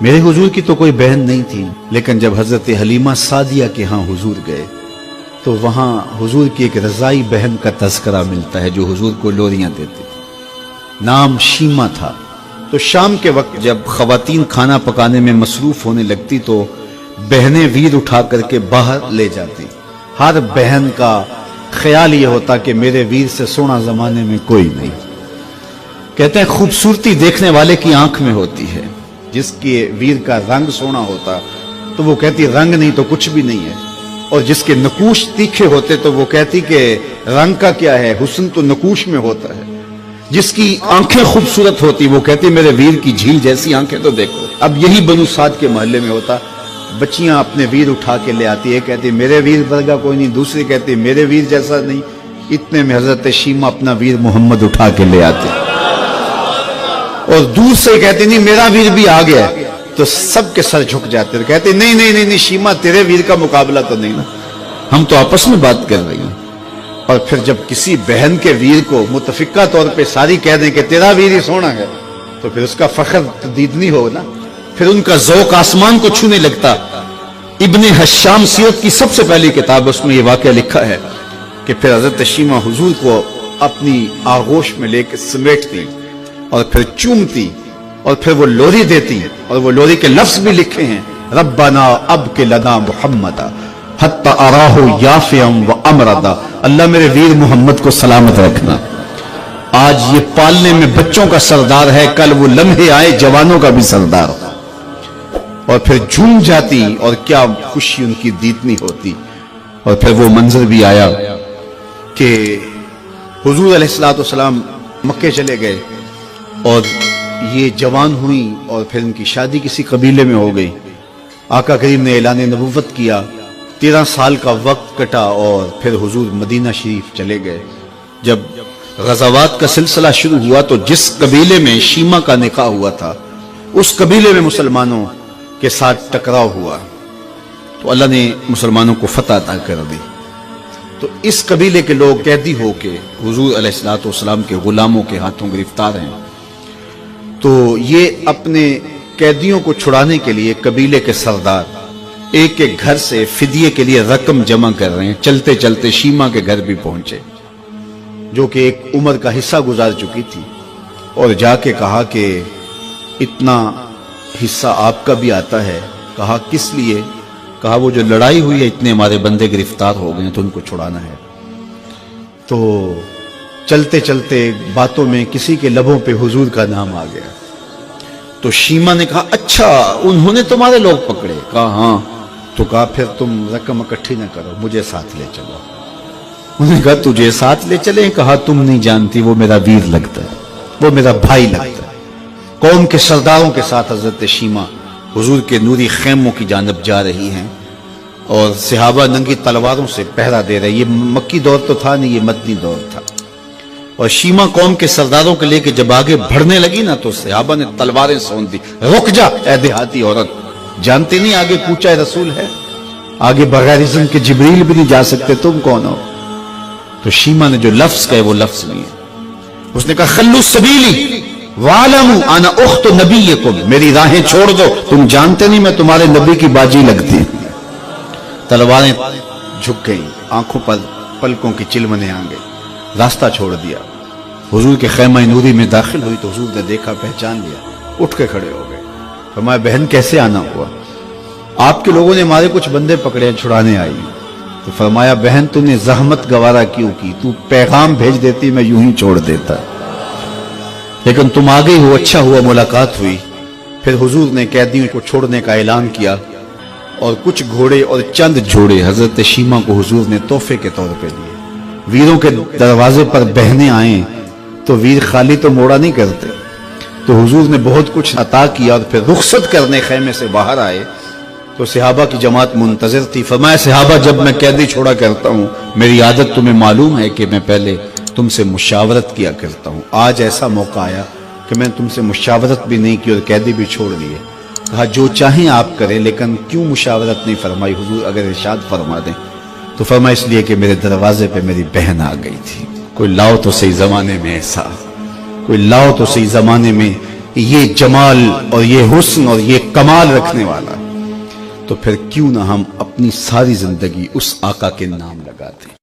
میرے हुजूर की तो कोई बहन नहीं थी, लेकिन जब हजरत हलीमा सादिया के यहाँ हुजूर गए तो वहाँ हुजूर की एक रजाई बहन का तज़किरा मिलता है जो हुजूर को लोरियां देती थी। नाम शीमा था। तो शाम के वक्त जब खवातीन खाना पकाने में मसरूफ होने लगती तो बहनें वीर उठा करके बाहर ले जाती। हर बहन का ख्याल ये होता कि मेरे वीर से सोना जमाने में कोई नहीं। कहते हैं खूबसूरती देखने वाले की आंख में होती है। जिसके वीर का रंग सोना होता तो वो कहती रंग नहीं तो कुछ भी नहीं है, और जिसके नकूश तीखे होते तो वो कहती कि रंग का क्या है, हुस्न तो नकूश में होता है। जिसकी आंखें खूबसूरत होती वो कहती मेरे वीर की झील जैसी आंखें तो देखो। अब यही बनु साद के मोहल्ले में होता। बच्चियां अपने वीर उठा के ले आती है, कहती मेरे वीर वर्गा कोई नहीं, दूसरी कहती मेरे वीर जैसा नहीं। इतने में हजरत शीमा अपना वीर मोहम्मद उठा के ले आती और दूर से कहती नहीं मेरा वीर भी आ गया। तो सबके सर झुक जाते और कहते नहीं नहीं नहीं नहीं शीमा तेरे वीर का मुकाबला तो नहीं ना, हम तो आपस में बात कर रही हैं। और फिर जब किसी बहन के वीर को मुतफिका तौर पे सारी कह दें कि तेरा वीर ही सोना है तो फिर उसका फख्र तदीदनी हो ना, फिर उनका ज़ौक़ आसमान को छूने लगता। इब्ने हश्शाम सीरत की सबसे पहली किताब, उसमें यह वाक़या लिखा है कि फिर हजरत शीमा हुजूर को अपनी आगोश में लेकर समेटती और फिर चूमती और फिर वो लोरी देती, और वो लोरी के लफ्ज भी लिखे हैं रब्बना अब के लदा मुहम्मदा हत्ता अराहु याफियम व अमरदा। अल्लाह मेरे वीर मोहम्मद को सलामत रखना। आज ये पालने में बच्चों का सरदार है, कल वो लम्हे आए जवानों का भी सरदार। और फिर झूम जाती और क्या खुशी उनकी दीदनी होती। और फिर वो मंजर भी आया कि हुजूर अलैहिस्सलातु वस्सलाम मक्के चले गए और ये जवान हुई और फिर उनकी शादी किसी कबीले में हो गई। आका करीम ने ऐलान नबुव्वत किया, 13 साल का वक्त कटा और फिर हुजूर मदीना शरीफ चले गए। जब गज़ावात का सिलसिला शुरू हुआ तो जिस कबीले में शीमा का निकाह हुआ था उस कबीले में मुसलमानों के साथ टकराव हुआ तो अल्लाह ने मुसलमानों को फतह अता कर दी। तो इस कबीले के लोग कैदी होके हुजूर अलैहिस्सलातु वस्सलाम के गुलामों के हाथों गिरफ्तार हैं। तो ये अपने कैदियों को छुड़ाने के लिए कबीले के सरदार एक एक घर से फिदिये के लिए रकम जमा कर रहे हैं। चलते चलते शीमा के घर भी पहुंचे जो कि एक उम्र का हिस्सा गुजार चुकी थी, और जाके कहा कि इतना हिस्सा आपका भी आता है। कहा किस लिए? कहा वो जो लड़ाई हुई है इतने हमारे बंदे गिरफ्तार हो गए तो उनको छुड़ाना है। तो चलते चलते बातों में किसी के लबों पे हुजूर का नाम आ गया। तो शीमा ने कहा अच्छा उन्होंने तुम्हारे लोग पकड़े? कहा हाँ। तो कहा फिर तुम रकम इकट्ठी न करो, मुझे साथ ले चलो। उन्होंने कहा तुझे साथ ले चले? कहा तुम नहीं जानती वो मेरा वीर लगता है, वो मेरा भाई लगता है। कौम के सरदारों के साथ हजरत शीमा हुजूर के नूरी खैमों की जानब जा रही हैं और सहाबा नंगी तलवारों से पहरा दे रहे। ये मक्की दौर तो था नहीं, ये मदनी दौर था। और शीमा कौम के सरदारों के लेके जब आगे बढ़ने लगी ना तो सहाबा ने तलवारें सौंप दी। रुक जा ऐ देहाती औरत, जानते नहीं आगे पूछा रसूल है, आगे बगैर इज़्न के जिब्रील भी नहीं जा सकते, तुम कौन हो? तो शीमा ने जो लफ्ज कहे वो लफ्ज नहीं है। उसने कहा खल्लू सबीली वालमु अना उख्तु नबिय्यकुम, मेरी राहें छोड़ दो, तुम जानते नहीं मैं तुम्हारे नबी की बाजी लगती। तलवारें झुक गई, आंखों पर पलकों की चिलमने आ गई, रास्ता छोड़ दिया। हुजूर के खैमा नूरी में दाखिल हुई तो हुजूर ने देखा, पहचान लिया, उठ के खड़े हो गए। फरमाया बहन कैसे आना हुआ? आपके लोगों ने हमारे कुछ बंदे पकड़े, छुड़ाने आई। तो फरमाया बहन तुमने जहमत गवारा क्यों की? तू पैगाम भेज देती मैं यूं ही छोड़ देता, लेकिन तुम आ गई हो, अच्छा हुआ मुलाकात हुई। फिर हुजूर ने कैदियों को छोड़ने का ऐलान किया और कुछ घोड़े और चंद जोड़े हजरत शीमा को हुजूर ने तोहफे के तौर पे दिए। वीरों के दरवाजे पर बहनें आए तो वीर खाली तो मोड़ा नहीं करते, तो हुजूर ने बहुत कुछ अता किया। और फिर रुखसत करने खैमे से बाहर आए तो सहाबा की जमात मुंतजिर थी। फरमाया सहाबा जब मैं कैदी छोड़ा करता हूँ मेरी आदत तुम्हें मालूम है कि मैं पहले तुमसे मुशावरत किया करता हूँ। आज ऐसा मौका आया कि मैं तुमसे मुशावरत भी नहीं की और कैदी भी छोड़ दिए। कहा जो चाहें आप करें, लेकिन क्यों मुशावरत नहीं फरमाई? हुजूर अगर इरशाद फरमा दें। तो फरमा इसलिए कि मेरे दरवाजे पे मेरी बहन आ गई थी। कोई लाओ तो सही जमाने में ऐसा, कोई लाओ तो सही जमाने में یہ جمال اور یہ حسن اور یہ کمال رکھنے والا، تو پھر کیوں نہ ہم اپنی ساری زندگی اس آقا کے نام لگاتے ہیں۔